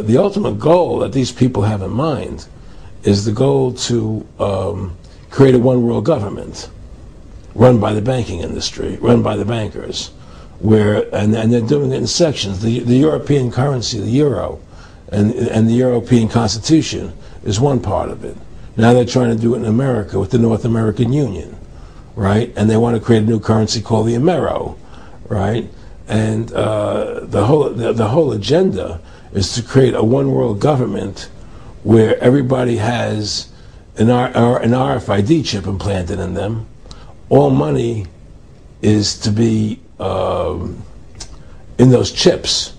the ultimate goal that these people have in mind is the goal to create a one-world government run by the banking industry, run by the bankers, and they're doing it in sections. The European currency, the euro, and the European Constitution is one part of it. Now they're trying to do it in America with the North American Union, right? And they want to create a new currency called the Amero, right? And the whole agenda is to create a one-world government where everybody has an RFID chip implanted in them. All money is to be in those chips,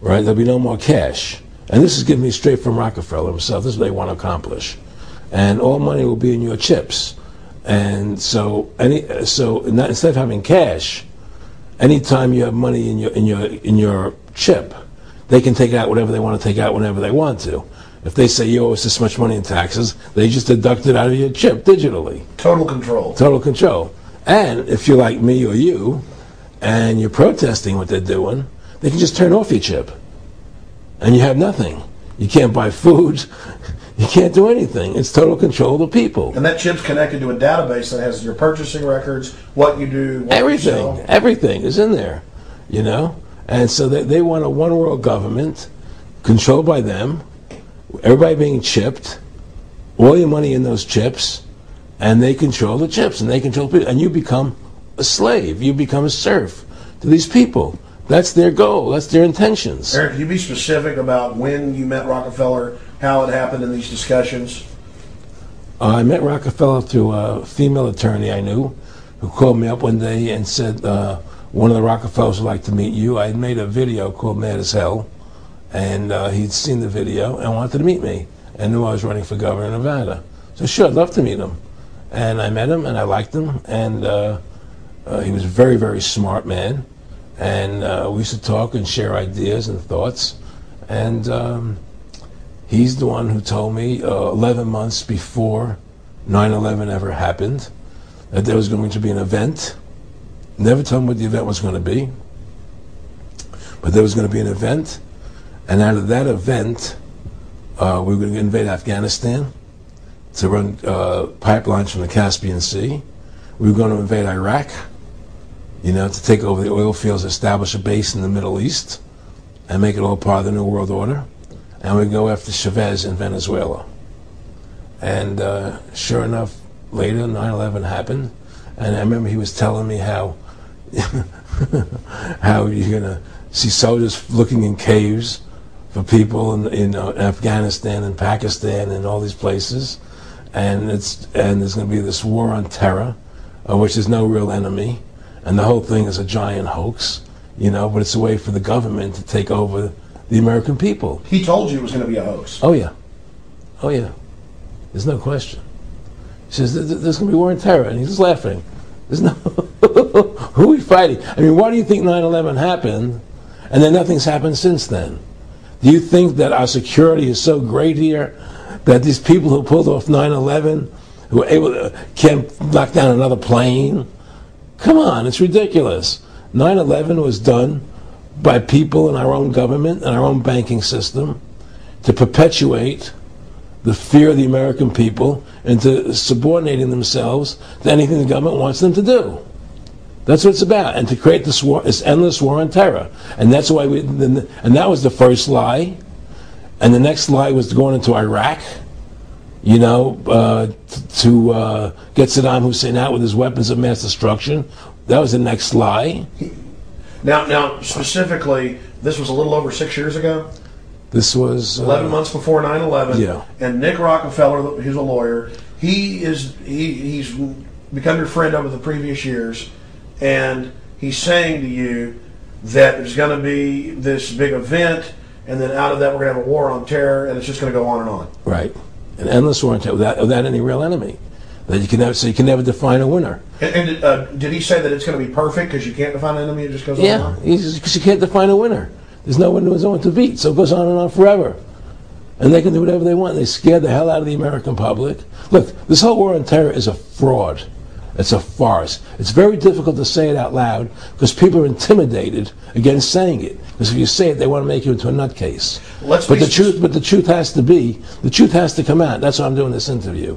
right? There'll be no more cash. And this is giving me straight from Rockefeller himself. This is what they want to accomplish. And all money will be in your chips. And so instead of having cash, anytime you have money in your chip, they can take out whatever they want to take out whenever they want to. If they say you owe us this much money in taxes, they just deduct it out of your chip digitally. Total control. Total control. And if you're like me or you, and you're protesting what they're doing, they can just turn off your chip. And you have nothing. You can't buy food. You can't do anything. It's total control of the people. And that chip's connected to a database that has your purchasing records, what you do, what everything, you sell. Everything is in there, you know? And so they want a one-world government controlled by them, everybody being chipped, all your money in those chips, and they control the chips, and they control people. And you become a slave. You become a serf to these people. That's their goal. That's their intentions. Eric, can you be specific about when you met Rockefeller, how it happened in these discussions? I met Rockefeller through a female attorney I knew who called me up one day and said, one of the Rockefellers would like to meet you. I had made a video called Mad as Hell, and he'd seen the video and wanted to meet me and knew I was running for governor of Nevada. So sure, I'd love to meet him. And I met him, and I liked him, and he was a very, very smart man. And we used to talk and share ideas and thoughts. And he's the one who told me 11 months before 9/11 ever happened that there was going to be an event. Never told him what the event was going to be, but there was going to be an event. And out of that event, we were going to invade Afghanistan to run pipelines from the Caspian Sea. We were going to invade Iraq, you know, to take over the oil fields, establish a base in the Middle East, and make it all part of the New World Order. And we'd go after Chavez in Venezuela. And sure enough, later 9/11 happened. And I remember he was telling me how how you're going to see soldiers looking in caves for people in Afghanistan and Pakistan and all these places. And there's going to be this war on terror, which is no real enemy. And the whole thing is a giant hoax, you know, but it's a way for the government to take over the American people. He told you it was going to be a hoax. Oh, yeah. Oh, yeah. There's no question. He says, there's going to be war on terror. And he's just laughing. There's no... Who are we fighting? I mean, why do you think 9/11 happened and then nothing's happened since then? Do you think that our security is so great here that these people who pulled off 9/11, who were able to, can't knock down another plane? Come on, it's ridiculous. 9/11 was done by people in our own government and our own banking system to perpetuate the fear of the American people into subordinating themselves to anything the government wants them to do. That's what it's about, and to create this war, this endless war on terror. And that's why and that was the first lie. And the next lie was going into Iraq, you know, to get Saddam Hussein out with his weapons of mass destruction. That was the next lie. Now, specifically, this was a little over 6 years ago. This was 11 months before 9/11. Yeah. And Nick Rockefeller, who's a lawyer, he's become your friend over the previous years, and he's saying to you that there's going to be this big event, and then out of that we're going to have a war on terror, and it's just going to go on and on. Right. An endless war on terror without any real enemy. That you can never, so you can never define a winner. And did he say that it's going to be perfect because you can't define an enemy? It just goes on and on? Yeah, because you can't define a winner. There's no one to beat, so it goes on and on forever. And they can do whatever they want. They scare the hell out of the American public. Look, this whole war on terror is a fraud. It's a farce. It's very difficult to say it out loud because people are intimidated against saying it. Because if you say it, they want to make you into a nutcase. But the truth has to come out. That's why I'm doing this interview.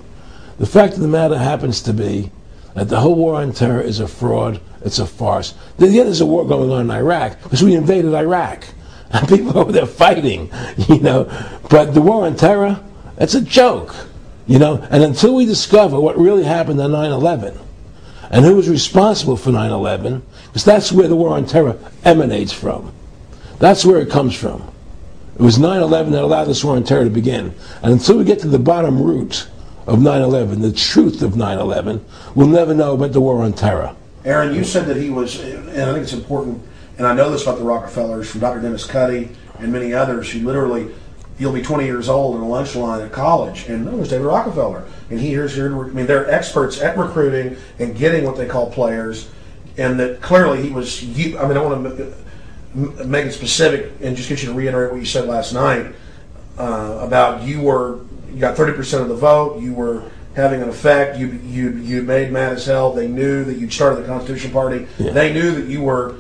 The fact of the matter happens to be that the whole war on terror is a fraud. It's a farce. Yeah, there's a war going on in Iraq because we invaded Iraq. And people over there fighting, But the war on terror, it's a joke, And until we discover what really happened on 9/11 and who was responsible for 9/11, because that's where the war on terror emanates from. That's where it comes from. It was 9/11 that allowed this war on terror to begin. And until we get to the bottom root of 9/11, the truth of 9/11, we'll never know about the war on terror. Aaron, you said that he was, and I think it's important, and I know this about the Rockefellers from Dr. Dennis Cuddy and many others who literally, you'll be 20 years old in a lunch line at college, and there's David Rockefeller, and they're experts at recruiting and getting what they call players, and that clearly he was, I want to make it specific and just get you to reiterate what you said last night about you got 30% of the vote, you were having an effect, you made mad as hell, they knew that you'd started the Constitution Party, They knew that you were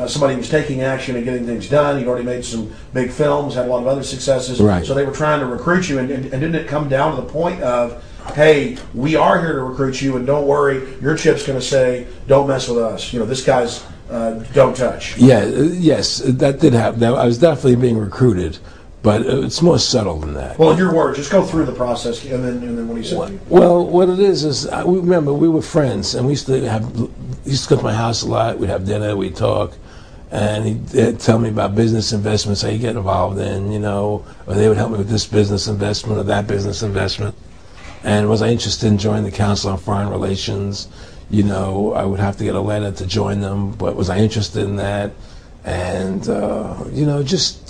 somebody who was taking action and getting things done. You'd already made some big films, had a lot of other successes, right. So they were trying to recruit you, and didn't it come down to the point of, hey, we are here to recruit you, and don't worry, your chip's going to say, don't mess with us, this guy's don't touch. Yes, that did happen. I was definitely being recruited. But it's more subtle than that. Well, in your words, just go through the process, and then what he said. Well, what it is remember we were friends, and he used to come to my house a lot. We'd have dinner, we'd talk, and he'd tell me about business investments that he'd get involved in, or they would help me with this business investment or that business investment. And was I interested in joining the Council on Foreign Relations? I would have to get a letter to join them, but was I interested in that? And just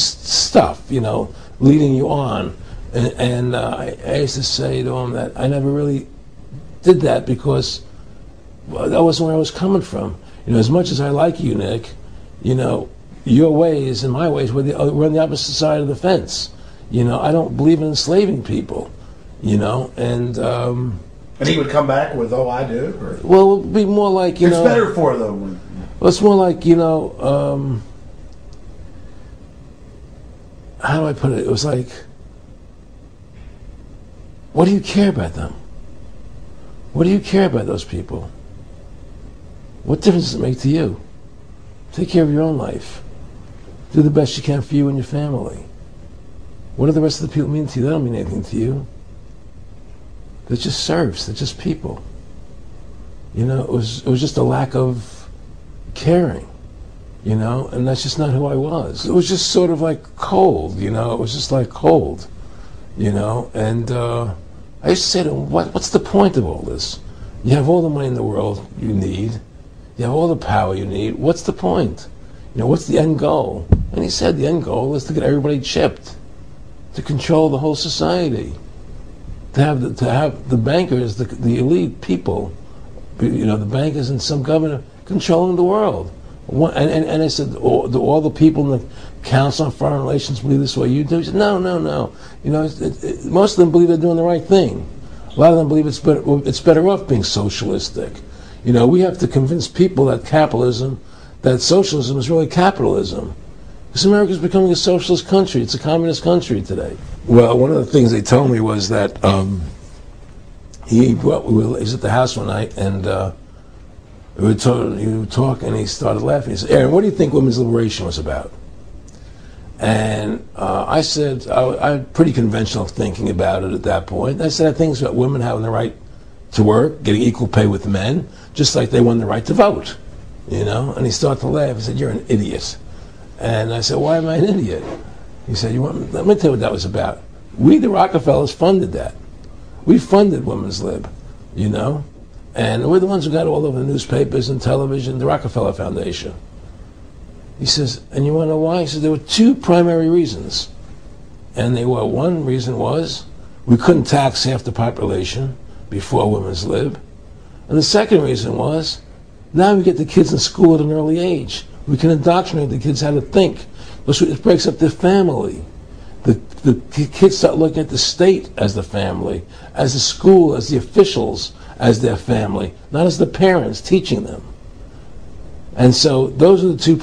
stuff, leading you on. And I used to say to him that I never really did that because that wasn't where I was coming from. As much as I like you, Nick, your ways and my ways we're on the opposite side of the fence. I don't believe in enslaving people. And he would come back with, "Oh, I do." Or? Well, it would be more like it's better for them. Well, it's more like, how do I put it? It was like, what do you care about them? What do you care about those people? What difference does it make to you? Take care of your own life. Do the best you can for you and your family. What do the rest of the people mean to you? They don't mean anything to you. They're just serfs. They're just people. It was just a lack of caring, and that's just not who I was. It was just sort of like cold, it was just like cold, and I used to say to him, what's the point of all this? You have all the money in the world you need, you have all the power you need, what's the point? What's the end goal? And he said the end goal is to get everybody chipped, to control the whole society, to have the bankers, the elite people, the bankers and some governor controlling the world. And I said, do all the people in the Council on Foreign Relations believe this way you do? He said, no. Most of them believe they're doing the right thing. A lot of them believe it's better off being socialistic. We have to convince people that socialism is really capitalism. Because America is becoming a socialist country. It's a communist country today. Well, one of the things they told me was that he was at the house one night, and he would talk, and he started laughing. He said, "Aaron, what do you think women's liberation was about?" And I said, I had pretty conventional thinking about it at that point. I said, I think it's about women having the right to work, getting equal pay with men, just like they won the right to vote. And he started to laugh. He said, "You're an idiot." And I said, "Why am I an idiot?" He said, let me tell you what that was about. We, the Rockefellers, funded that. We funded women's lib, and we're the ones who got all over the newspapers and television, the Rockefeller Foundation. He says, and you want to know why? He said, there were two primary reasons. And one reason was we couldn't tax half the population before women's lib. And the second reason was, now we get the kids in school at an early age. We can indoctrinate the kids how to think. It breaks up their family. The kids start looking at the state as the family, as the school, as the officials, as their family, not as the parents teaching them. And so those are the two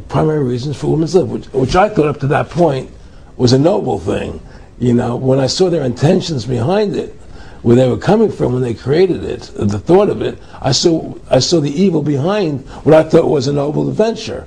primary reasons for women's lib, which I thought up to that point was a noble thing. You know, when I saw their intentions behind it, where they were coming from when they created it, the thought of it, I saw the evil behind what I thought was a noble venture.